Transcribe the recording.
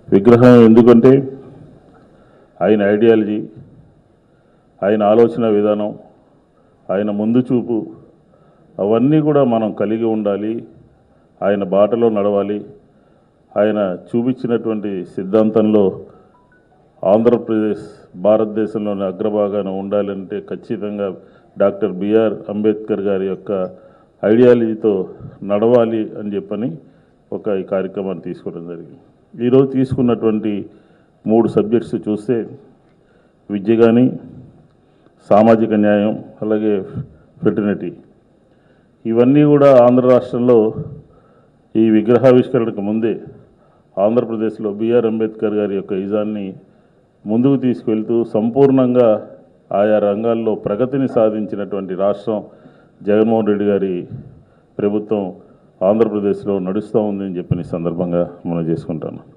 విగ్రహం ఎందుకంటే ఆయన ఐడియాలజీ, ఆయన ఆలోచన విధానం, ఆయన ముందు చూపు అవన్నీ కూడా మనం కలిగి ఉండాలి. ఆయన బాటలో నడవాలి. ఆయన చూపించినటువంటి సిద్ధాంతంలో ఆంధ్రప్రదేశ్ భారతదేశంలోని అగ్రభాగాన ఉండాలంటే ఖచ్చితంగా డాక్టర్ బిఆర్ అంబేద్కర్ గారి యొక్క ఐడియాలజీతో నడవాలి అని చెప్పని ఈ కార్యక్రమాన్ని తీసుకోవడం జరిగింది. ఈరోజు తీసుకున్నటువంటి 3 సబ్జెక్ట్స్ చూస్తే విద్య కానీ, సామాజిక న్యాయం, అలాగే ఫెటర్నిటీ, ఇవన్నీ కూడా ఆంధ్ర రాష్ట్రంలో ఈ విగ్రహావిష్కరణకు ముందే ఆంధ్రప్రదేశ్లో బిఆర్ అంబేద్కర్ గారి యొక్క ఇజాన్ని ముందుకు తీసుకెళ్తూ సంపూర్ణంగా ఆయా రంగాల్లో ప్రగతిని సాధించినటువంటి రాష్ట్రం జగన్మోహన్ రెడ్డి గారి ప్రభుత్వం ఆంధ్రప్రదేశ్లో నడుస్తూ ఉందని చెప్పిన సందర్భంగా మనం చేసుకుంటాను.